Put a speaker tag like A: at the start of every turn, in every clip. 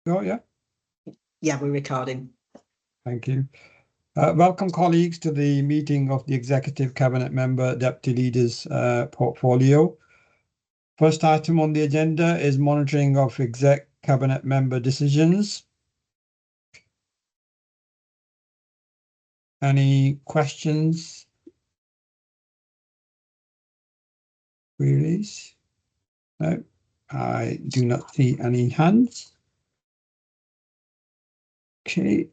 A: Oh, yeah.
B: Yeah, we're recording.
A: Thank you. Welcome, colleagues, to the meeting of the Executive Cabinet Member Deputy Leaders portfolio. First item on the agenda is monitoring of Exec Cabinet Member decisions. Any questions? Queries? No, I do not see any hands. Okay,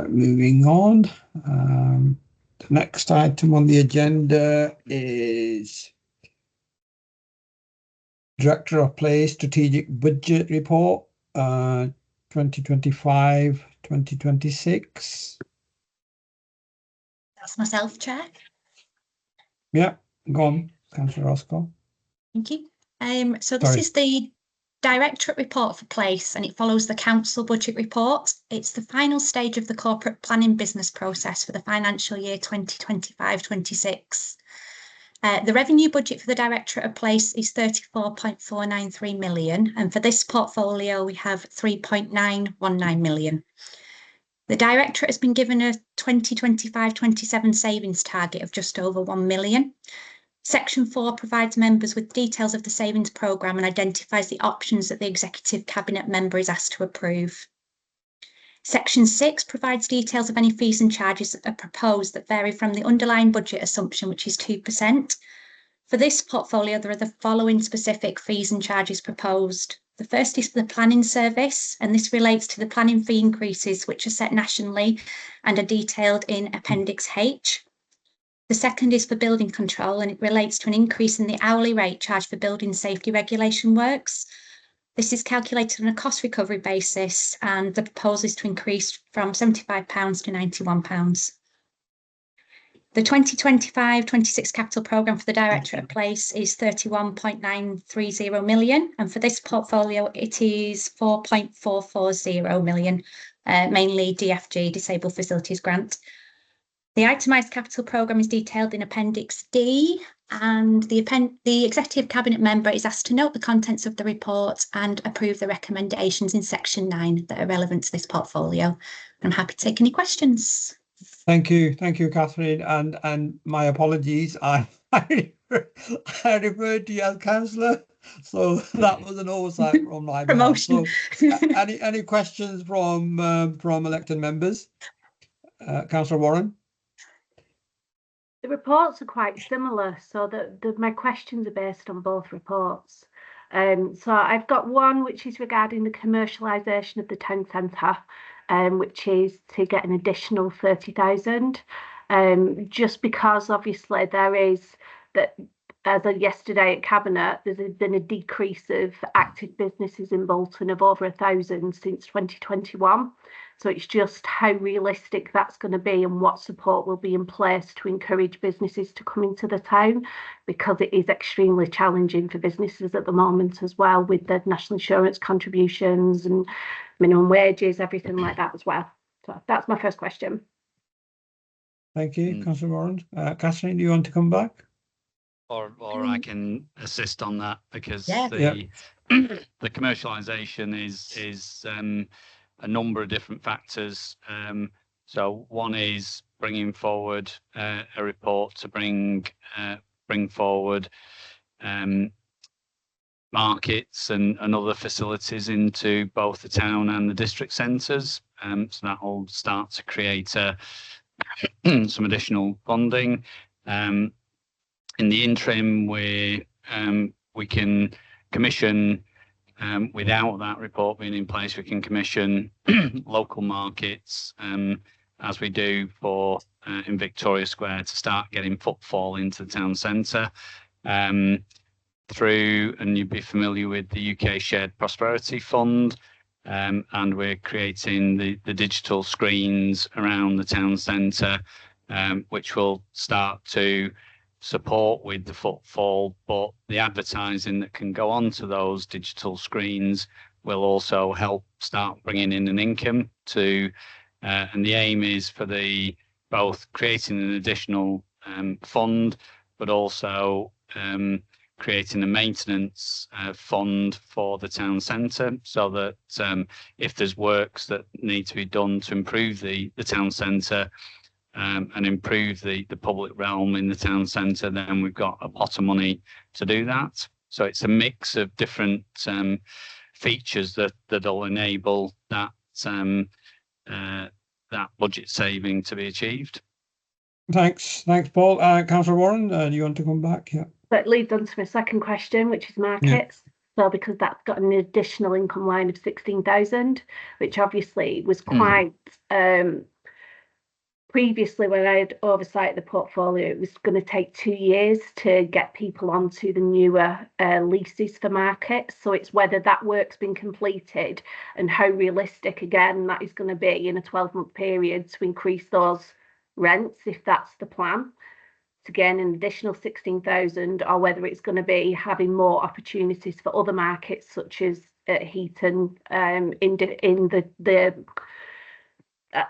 A: moving on. The next item on the agenda is Director of Play Strategic Budget Report 2025-2026.
C: That's myself, Chair.
A: Yeah, go on, Councillor Roscoe.
C: Thank you. So this is the Directorate Report for Place, and it follows the Council Budget Report. It's the final stage of the corporate planning business process for the financial year 2025-26. The revenue budget for the Directorate of Place is 34.493 million, and for this portfolio we have 3.919 million. The Directorate has been given a 2025-27 savings target of just over 1 million. Section 4 provides members with details of the savings programme and identifies the options that the Executive Cabinet member is asked to approve. Section 6 provides details of any fees and charges that are proposed that vary from the underlying budget assumption, which is 2%. For this portfolio, there are the following specific fees and charges proposed. The first is for the planning service, and this relates to the planning fee increases which are set nationally and are detailed in Appendix H. The second is for building control, and it relates to an increase in the hourly rate charged for building safety regulation works. This is calculated on a cost recovery basis, and the proposal is to increase from £75 to £91. The 2025-26 capital programme for the Directorate of Place is 31.930 million, and for this portfolio it is 4.440 million, mainly DFG, Disabled Facilities Grant. The itemised capital programme is detailed in Appendix D, and the Executive Cabinet member is asked to note the contents of the report and approve the recommendations in Section 9 that are relevant to this portfolio. I'm happy to take any questions.
A: Thank you, Catherine, and my apologies. I referred to you as councillor, so that was an oversight from my
C: promotion.
A: So, any questions from elected members? Councillor Warren.
D: The reports are quite similar, so my questions are based on both reports. So I've got one which is regarding the commercialisation of the town centre, which is to get an additional 30,000. Just because obviously there is that, as of yesterday at Cabinet, there's been a decrease of active businesses in Bolton of over 1,000 since 2021. So it's just how realistic that's going to be and what support will be in place to encourage businesses to come into the town, because it is extremely challenging for businesses at the moment as well, with the national insurance contributions and minimum wages, everything like that as well. So that's my first question.
A: Thank you, Councillor Warren. Catherine, do you want to come back?
E: Or I can assist on that, because
C: Yeah.
E: the commercialisation is a number of different factors. So one is bringing forward a report to bring forward markets and other facilities into both the town and the district centres. So that will start to create some additional funding. In the interim, we can commission, without that report being in place, we can commission local markets, as we do for in Victoria Square, to start getting footfall into the town centre. Through, and you'd be familiar with the UK Shared Prosperity Fund, and we're creating the digital screens around the town centre, which will start to support with the footfall, but the advertising that can go onto those digital screens will also help start bringing in an income to, and the aim is for both creating an additional fund, but also creating a maintenance fund for the town centre, so that if there's works that need to be done to improve the town centre and improve the public realm in the town centre, then we've got a pot of money to do that. So it's a mix of different features that'll enable that that budget saving to be achieved.
A: Thanks, Paul. Councillor Warren, do you want to come back? Yeah.
D: That leads on to my second question, which is markets. So because that's got an additional income line of 16,000, which obviously was quite previously, when I had oversight of the portfolio, it was going to take 2 years to get people onto the newer leases for markets. So it's whether that work's been completed and how realistic, again, that is going to be in a 12-month period to increase those rents, if that's the plan, to gain an additional 16,000, or whether it's going to be having more opportunities for other markets, such as Heaton, in the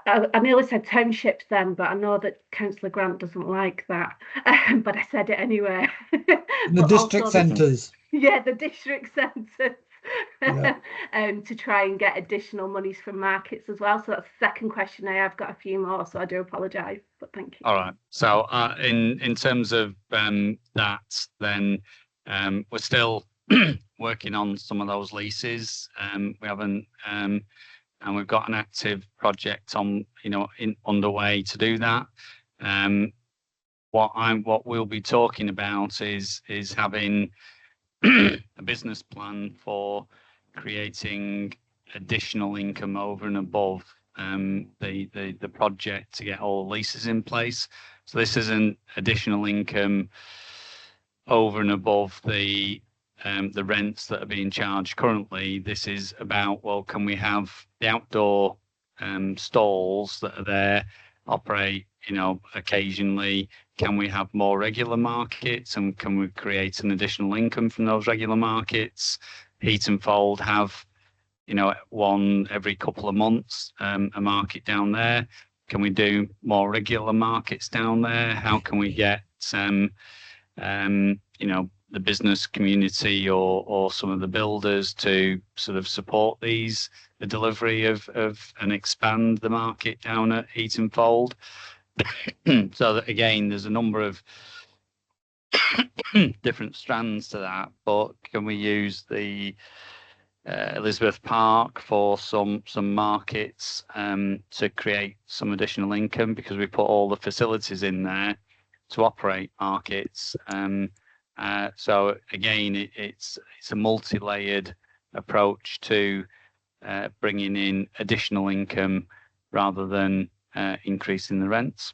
D: I nearly said townships then, but I know that Councillor Grant doesn't like that, but I said it anyway.
A: The district centres.
D: Yeah, the district centres.
A: Yeah.
D: To try and get additional monies from markets as well. So that's the second question. I have got a few more, so I do apologise, but thank you.
E: All right. So in terms of that, then we're still working on some of those leases. We haven't, and we've got an active project on, underway to do that. What we'll be talking about is having a business plan for creating additional income over and above the project to get all the leases in place. So this is an additional income over and above the rents that are being charged currently. This is about, well, can we have the outdoor stalls that are there operate, occasionally? Can we have more regular markets, and can we create an additional income from those regular markets? Heaton Fold have, one every couple of months, a market down there. Can we do more regular markets down there? How can we get, the business community or some of the builders to sort of support the delivery of and expand the market down at Heaton Fold? So that, again, there's a number of different strands to that, but can we use the Elizabeth Park for some markets to create some additional income, because we put all the facilities in there to operate markets. So again, it's a multi-layered approach to bringing in additional income rather than increasing the rents.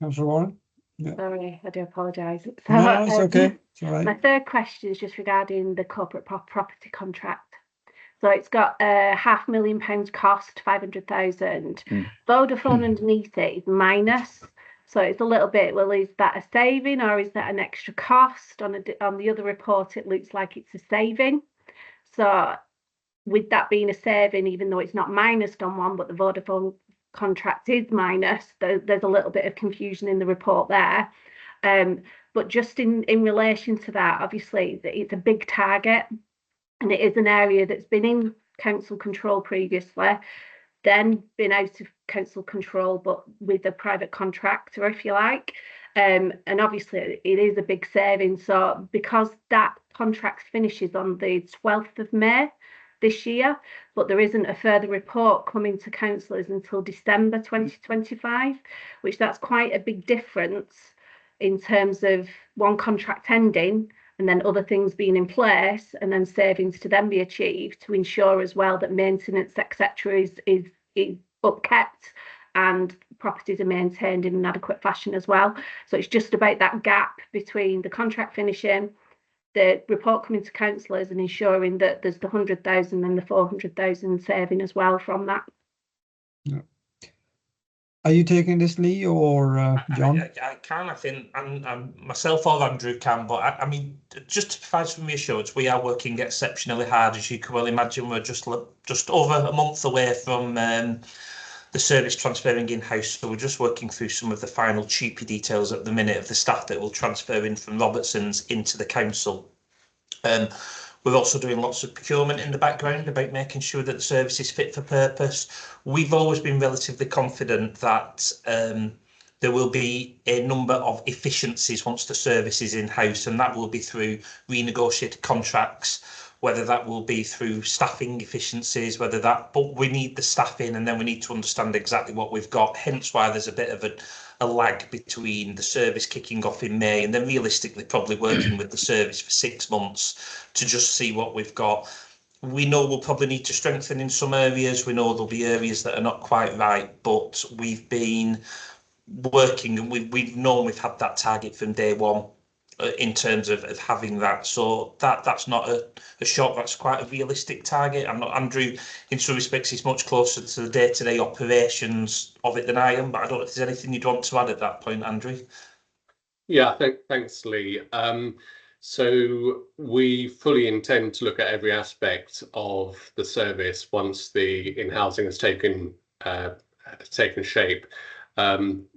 A: Councillor Warren? Yeah.
D: Sorry, I do apologise. So,
A: no, it's okay. It's all right.
D: My third question is just regarding the corporate property contract. So it's got a £500,000 cost, 500,000. Vodafone underneath it is minus. So it's a little bit, well, is that a saving or is that an extra cost? On the other report, it looks like it's a saving. So with that being a saving, even though it's not minused on one, but the Vodafone contract is minus, there's a little bit of confusion in the report there. But just in relation to that, obviously, it's a big target, and it is an area that's been in council control previously, then been out of council control, but with a private contractor, if you like. And obviously it is a big saving. So because that contract finishes on the 12th of May this year, but there isn't a further report coming to councillors until December 2025, which that's quite a big difference in terms of one contract ending and then other things being in place, and then savings to then be achieved to ensure as well that maintenance, etc., is upkept and properties are maintained in an adequate fashion as well. So it's just about that gap between the contract finishing, the report coming to councillors, and ensuring that there's the 100,000 and the 400,000 saving as well from that. Yeah.
A: Are you taking this, Lee, or John?
F: I can, I think, and myself or Andrew can, but I mean, just to provide some reassurance, we are working exceptionally hard, as you can well imagine. We're just over a month away from the service transferring in-house. So we're just working through some of the final cheapy details at the minute of the staff that will transfer in from Robertson's into the council. We're also doing lots of procurement in the background about making sure that the service is fit for purpose. We've always been relatively confident that there will be a number of efficiencies once the service is in-house, and that will be through renegotiated contracts, whether that will be through staffing efficiencies, but we need the staff in, and then we need to understand exactly what we've got, hence why there's a bit of a lag between the service kicking off in May and then realistically probably working with the service for 6 months to just see what we've got. We know we'll probably need to strengthen in some areas. We know there'll be areas that are not quite right, but we've been working and we've known we've had that target from day one in terms of having that. So that's not a shock. That's quite a realistic target. Andrew, in some respects, is much closer to the day-to-day operations of it than I am, but I don't know if there's anything you'd want to add at that point, Andrew.
G: Yeah, thanks, Lee. So we fully intend to look at every aspect of the service once the in-housing has taken shape.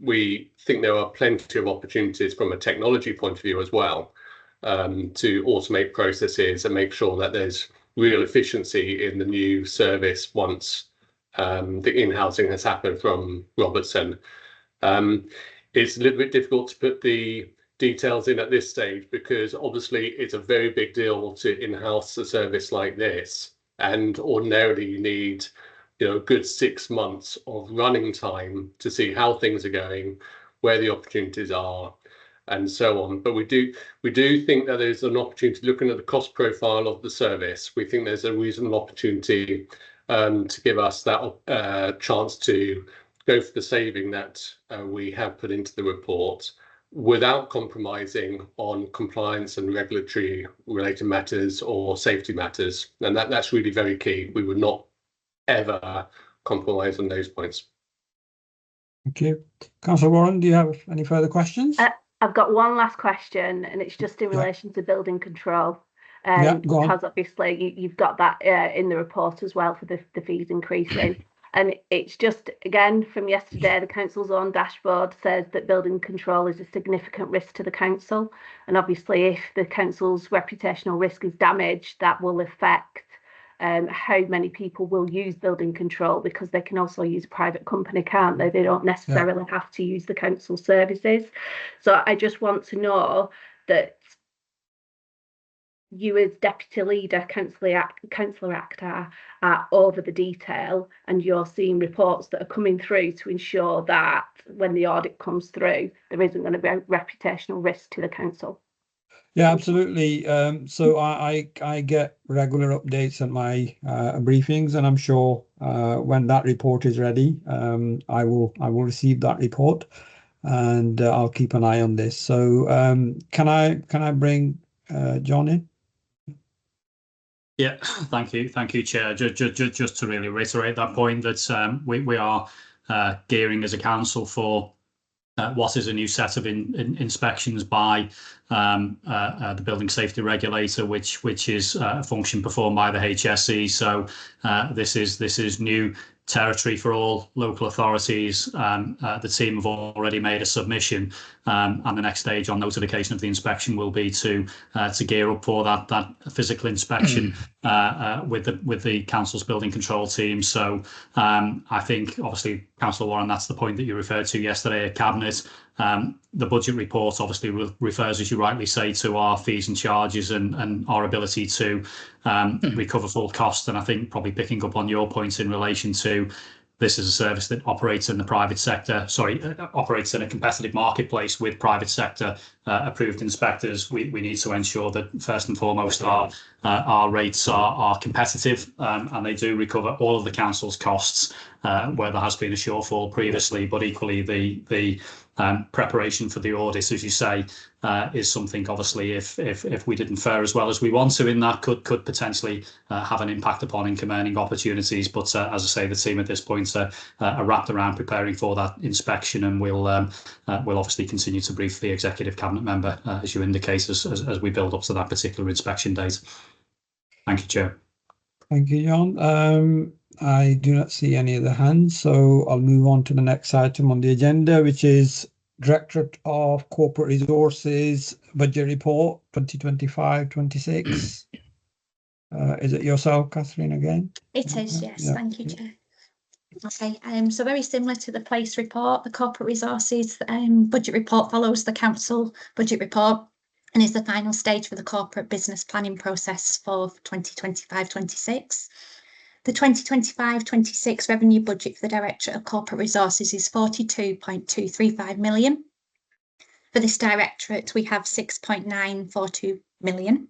G: We think there are plenty of opportunities from a technology point of view as well, to automate processes and make sure that there's real efficiency in the new service once the in-housing has happened from Robertson. It's a little bit difficult to put the details in at this stage because obviously it's a very big deal to in-house a service like this, and ordinarily you need a good 6 months of running time to see how things are going, where the opportunities are, and so on. But we do think that there's an opportunity, looking at the cost profile of the service, we think there's a reasonable opportunity to give us that chance to go for the saving that we have put into the report without compromising on compliance and regulatory related matters or safety matters. And that's really very key. We would not ever compromise on those points.
A: Thank you. Councillor Warren, do you have any further questions?
D: I've got one last question, and it's just in relation to building control.
A: Because
D: obviously you've got that in the report as well for the fees increasing. And it's just, again, from yesterday, the council's own dashboard says that building control is a significant risk to the council. And obviously, if the council's reputational risk is damaged, that will affect how many people will use building control, because they can also use a private company, can't they? They don't necessarily have to use the council services. So I just want to know that you as deputy leader, councillor actor, are over the detail, and you're seeing reports that are coming through to ensure that when the audit comes through, there isn't going to be a reputational risk to the council.
A: Yeah, absolutely. So I get regular updates at my briefings, and I'm sure when that report is ready, I will receive that report, and I'll keep an eye on this. So can I bring John in?
E: Yeah, thank you, Chair. Just to really reiterate that point, that we are gearing as a council for what is a new set of inspections by the building safety regulator, which is a function performed by the HSE. So this is new territory for all local authorities. The team have already made a submission, and the next stage on notification of the inspection will be to gear up for that physical inspection with the council's building control team. So I think, obviously, Councillor Warren, that's the point that you referred to yesterday at Cabinet. The budget report obviously refers, as you rightly say, to our fees and charges and our ability to recover full cost. And I think probably picking up on your points in relation to this is a service that operates in the private sector, operates in a competitive marketplace with private sector approved inspectors. We need to ensure that first and foremost our rates are competitive, and they do recover all of the council's costs where there has been a shortfall previously. But equally, the preparation for the audit, as you say, is something, obviously, if we didn't fare as well as we want to in that, could potentially have an impact upon income earning opportunities. But as I say, the team at this point are wrapped around preparing for that inspection, and we'll obviously continue to brief the executive cabinet member, as you indicate, as we build up to that particular inspection date. Thank you, Chair.
A: Thank you, John. I do not see any other hands, so I'll move on to the next item on the agenda, which is Directorate of Corporate Resources Budget Report 2025-26. Is it yourself, Catherine, again?
C: It is, yes.
A: Yeah.
C: Thank you, Chair. Okay, so very similar to the place report, the corporate resources budget report follows the council budget report and is the final stage for the corporate business planning process for 2025-26. The 2025-26 revenue budget for the Directorate of Corporate Resources is 42.235 million. For this directorate, we have 6.942 million.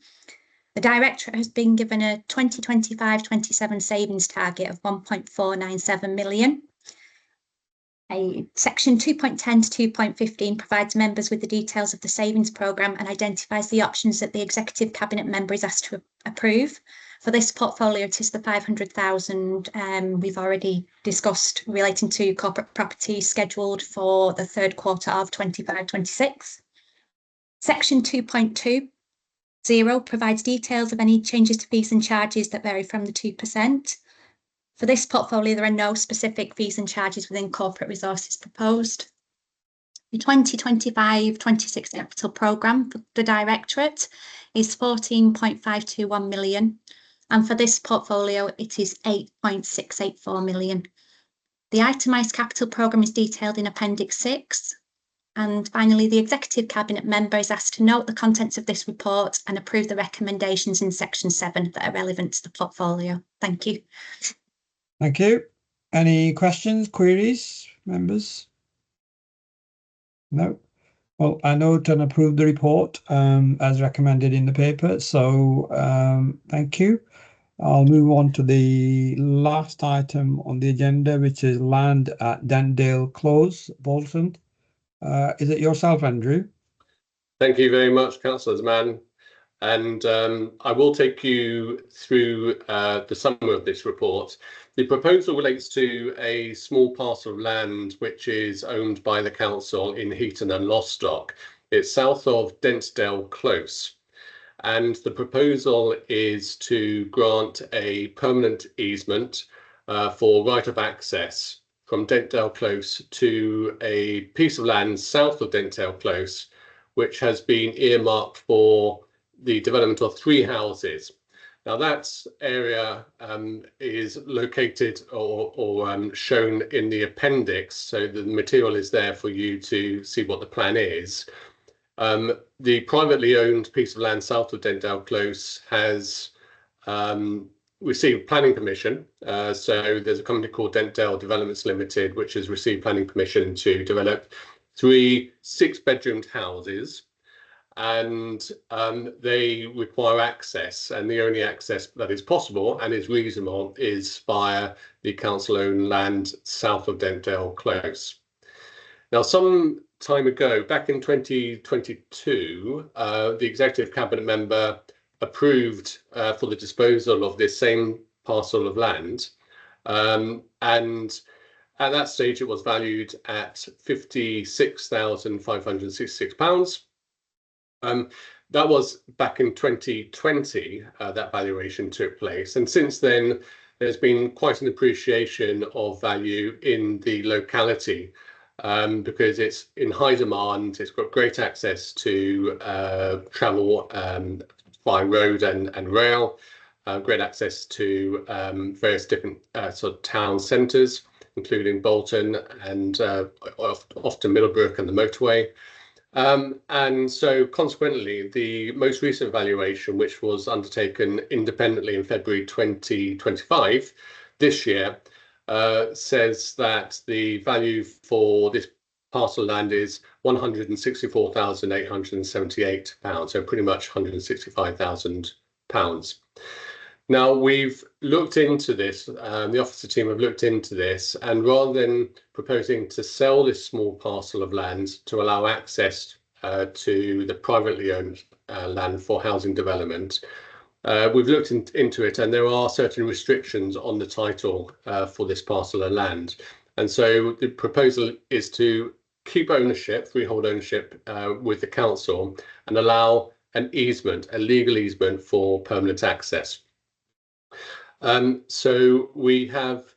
C: The Directorate has been given a 2025-27 savings target of 1.497 million. Section 2.10 to 2.15 provides members with the details of the savings programme and identifies the options that the Executive Cabinet member is asked to approve. For this portfolio, it is the 500,000 we've already discussed relating to corporate property scheduled for the third quarter of 25-26. Section 2.20 provides details of any changes to fees and charges that vary from the 2%. For this portfolio, there are no specific fees and charges within corporate resources proposed. The 2025-26 capital programme for the Directorate is 14.521 million. And for this portfolio, it is 8.684 million. The itemised capital programme is detailed in Appendix 6. And finally, the Executive Cabinet member is asked to note the contents of this report and approve the recommendations in Section 7 that are relevant to the portfolio. Thank you.
A: Thank you. Any questions, queries, members? No. Well, I note and approve the report as recommended in the paper. So thank you. I'll move on to the last item on the agenda, which is land at Dendale Close, Bolton. Is it yourself, Andrew?
G: Thank you very much, Councillor Mann. And I will take you through the summary of this report. The proposal relates to a small parcel of land which is owned by the council in Heaton and Lostock. It's south of Densdale Close. And the proposal is to grant a permanent easement for right of access from Densdale Close to a piece of land south of Densdale Close, which has been earmarked for the development of 3 houses. Now that area is located or shown in the appendix, so the material is there for you to see what the plan is. The privately owned piece of land south of Densdale Close has received planning permission. So there's a company called Densdale Developments Limited, which has received planning permission to develop 3 6-bedroomed houses. And they require access, and the only access that is possible and is reasonable is via the council-owned land south of Densdale Close. Now, some time ago, back in 2022, the Executive Cabinet member approved for the disposal of this same parcel of land, and at that stage it was valued at £56,566. That was back in 2020, that valuation took place. And since then, there's been quite an appreciation of value in the locality because it's in high demand. It's got great access to travel by road and rail, great access to various different sort of town centres, including Bolton and often Middlebrook and the motorway. And so consequently, the most recent valuation, which was undertaken independently in February 2025, this year, says that the value for this parcel of land is £164,878, so pretty much £165,000. Now, we've looked into this, the officer team have looked into this, and rather than proposing to sell this small parcel of land to allow access to the privately owned land for housing development, we've looked into it, and there are certain restrictions on the title for this parcel of land. And so the proposal is to keep ownership, freehold ownership with the council, and allow an easement, a legal easement for permanent access. So we have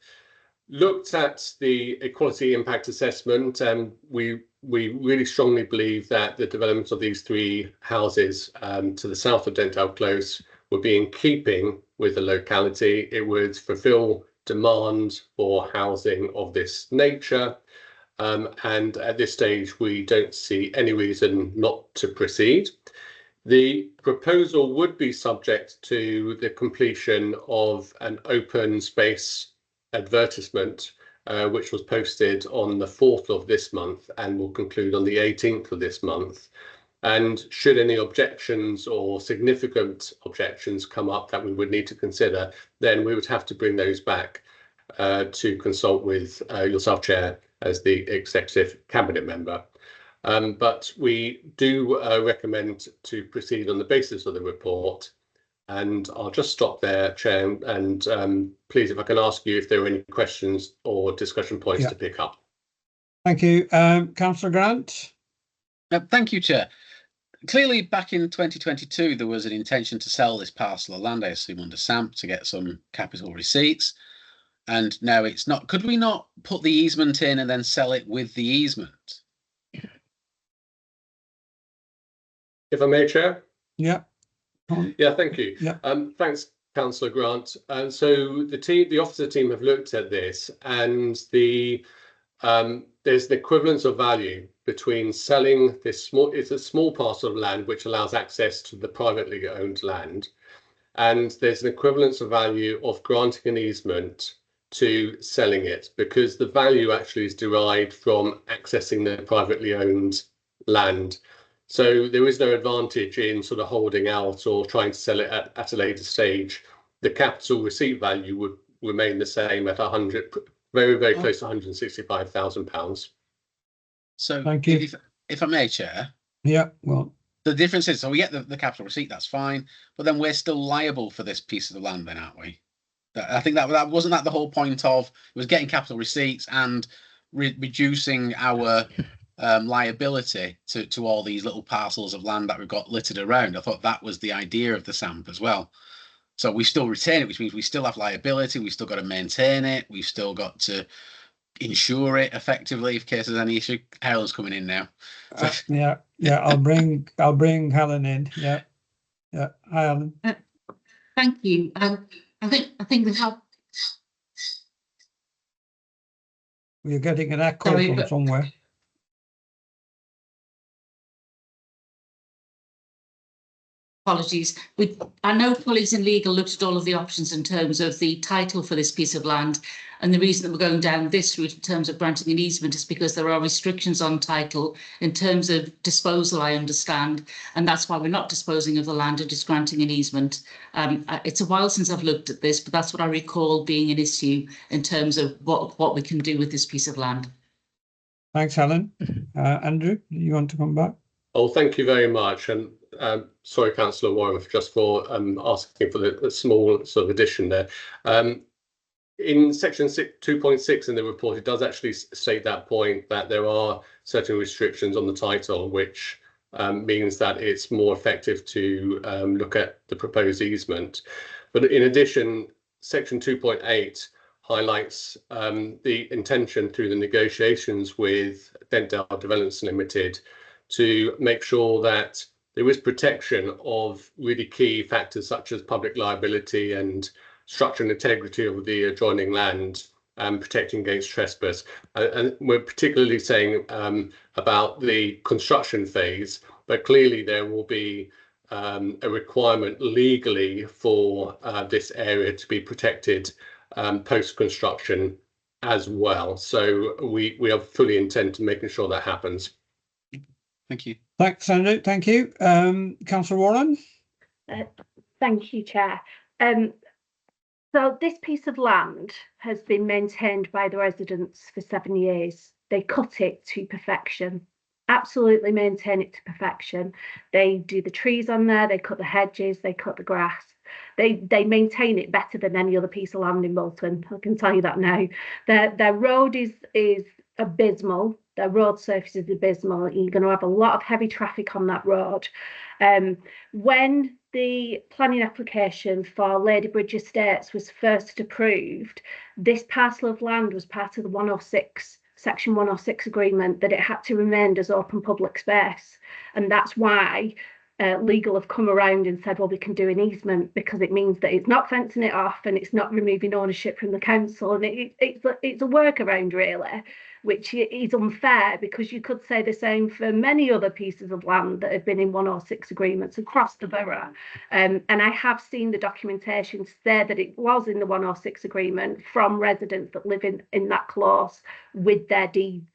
G: looked at the equality impact assessment, and we really strongly believe that the development of these 3 houses to the south of Dentdale Close would be in keeping with the locality. It would fulfil demand for housing of this nature. And at this stage, we don't see any reason not to proceed. The proposal would be subject to the completion of an open space advertisement, which was posted on the 4th of this month and will conclude on the 18th of this month. And should any objections or significant objections come up that we would need to consider, then we would have to bring those back to consult with yourself, Chair, as the Executive Cabinet member. But we do recommend to proceed on the basis of the report. And I'll just stop there, Chair, and please, if I can ask you if there are any questions or discussion points to pick up.
A: Thank you. Councillor Grant.
H: Thank you, Chair. Clearly, back in 2022, there was an intention to sell this parcel of land, I assume, under SAMP to get some capital receipts. And now it's not. Could we not put the easement in and then sell it with the easement?
G: If I may, Chair?
A: Yeah.
G: Yeah, thank you.
A: Yeah.
G: Thanks, Councillor Grant. And so the officer team have looked at this, and there's an equivalence of value between selling this it's a small parcel of land which allows access to the privately owned land, and there's an equivalence of value of granting an easement to selling it, because the value actually is derived from accessing the privately owned land. So there is no advantage in sort of holding out or trying to sell it at a later stage. The capital receipt value would remain the same at 100, very close to £165,000.
H: So
A: thank you.
H: If I may, Chair.
A: Yeah, well,
H: the difference is, so we get the capital receipt, that's fine, but then we're still liable for this piece of the land then, aren't we? I think that wasn't that the whole point of, it was getting capital receipts and reducing our liability to all these little parcels of land that we've got littered around. I thought that was the idea of the SAMP as well. So we still retain it, which means we still have liability, we've still got to maintain it, we've still got to insure it effectively in case there's any issue. Helen's coming in now.
A: yeah, I'll bring Helen in. Yeah. Hi, Helen.
I: Thank you. I think we have.
A: We're getting an echo from somewhere.
I: Apologies. I know colleagues in legal looked at all of the options in terms of the title for this piece of land, and the reason that we're going down this route in terms of granting an easement is because there are restrictions on title in terms of disposal, I understand, and that's why we're not disposing of the land and just granting an easement. It's a while since I've looked at this, but that's what I recall being an issue in terms of what we can do with this piece of land.
A: Thanks, Helen. Andrew, you want to come back? Oh,
G: thank you very much. And sorry, Councillor Warren, just for asking for the small sort of addition there. In section 2.6 in the report, it does actually state that point, that there are certain restrictions on the title, which means that it's more effective to look at the proposed easement. But in addition, section 2.8 highlights the intention through the negotiations with Dentdale Developments Limited to make sure that there is protection of really key factors such as public liability and structure and integrity of the adjoining land, and protecting against trespass. And we're particularly saying about the construction phase, but clearly there will be a requirement legally for this area to be protected post-construction as well. So we are fully intent to making sure that happens.
H: Thank you.
A: Thanks, Andrew. Thank you. Councillor Warren.
D: Thank you, Chair. So this piece of land has been maintained by the residents for 7 years. They cut it to perfection, absolutely maintain it to perfection. They do the trees on there, they cut the hedges, they cut the grass. They maintain it better than any other piece of land in Bolton, I can tell you that now. Their road is abysmal. Their road surface is abysmal. You're going to have a lot of heavy traffic on that road. When the planning application for Ladybridge Estates was first approved, this parcel of land was part of the 106, section 106 agreement, that it had to remain as open public space. And that's why legal have come around and said, well, we can do an easement, because it means that it's not fencing it off and it's not removing ownership from the council. And it's a workaround, really, which is unfair, because you could say the same for many other pieces of land that have been in 106 agreements across the borough. And I have seen the documentation say that it was in the 106 agreement from residents that live in that close with their deeds.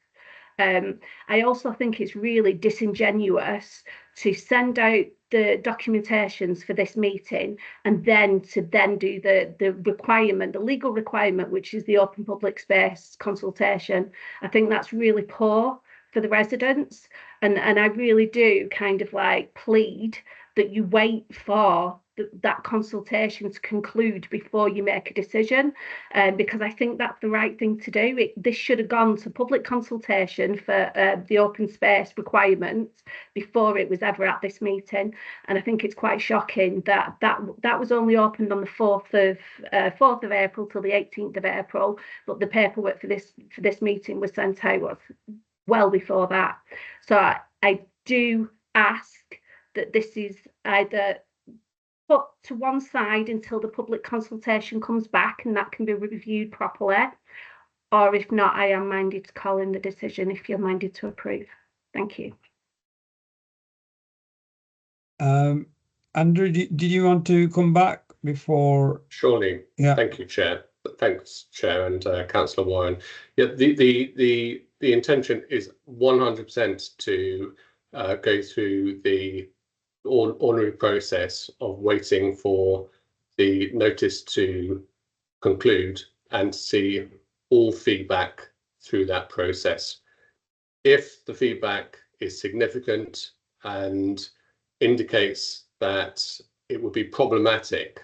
D: I also think it's really disingenuous to send out the documentations for this meeting and then do the requirement, the legal requirement, which is the open public space consultation. I think that's really poor for the residents, and I really do kind of like plead that you wait for that consultation to conclude before you make a decision, because I think that's the right thing to do. This should have gone to public consultation for the open space requirements before it was ever at this meeting. And I think it's quite shocking that that was only opened on the 4th of April till the 18th of April, but the paperwork for this meeting was sent out well before that. So I do ask that this is either put to one side until the public consultation comes back and that can be reviewed properly, or if not, I am minded to call in the decision if you're minded to approve. Thank you.
A: Andrew, did you want to come back before?
G: Surely. Yeah. Thank you, Chair. Thanks, Chair, and Councillor Warren. Yeah, the intention is 100% to go through the ordinary process of waiting for the notice to conclude and see all feedback through that process. If the feedback is significant and indicates that it would be problematic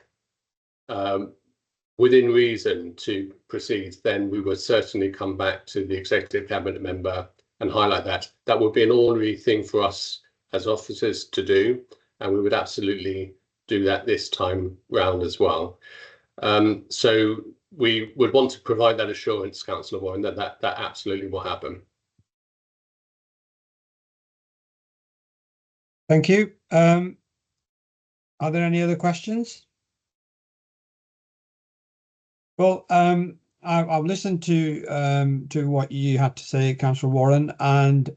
G: within reason to proceed, then we would certainly come back to the Executive Cabinet member and highlight that. That would be an ordinary thing for us as officers to do, and we would absolutely do that this time round as well. So we would want to provide that assurance, Councillor Warren, that absolutely will happen.
A: Thank you. Are there any other questions? Well, I've listened to what you had to say, Councillor Warren, and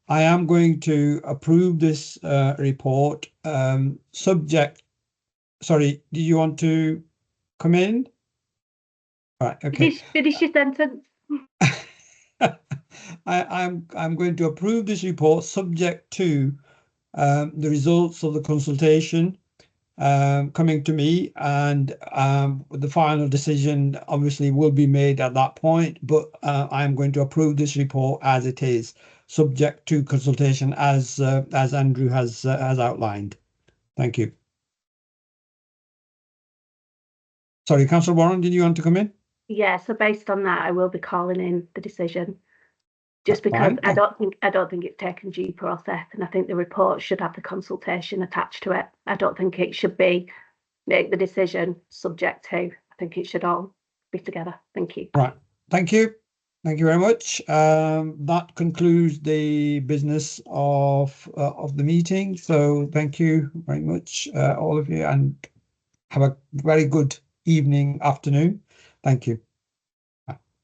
A: I am going to approve this report subject. Sorry, do you want to come in? Right. Okay.
D: Finish your sentence.
A: I'm going to approve this report subject to the results of the consultation coming to me, and the final decision obviously will be made at that point. But I'm going to approve this report as it is, subject to consultation, as Andrew has outlined. Thank you. Sorry, Councillor Warren, did you want to come in?
D: Yeah, so based on that, I will be calling in the decision, just because I don't think it's taken due process, and I think the report should have the consultation attached to it. I don't think it should be make the decision subject to. I think it should all be together. Thank you.
A: Right. Thank you. Thank you very much. That concludes the business of the meeting. So thank you very much, all of you, and have a very good evening, afternoon. Thank you.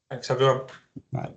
F: Thanks, everyone.
A: Bye.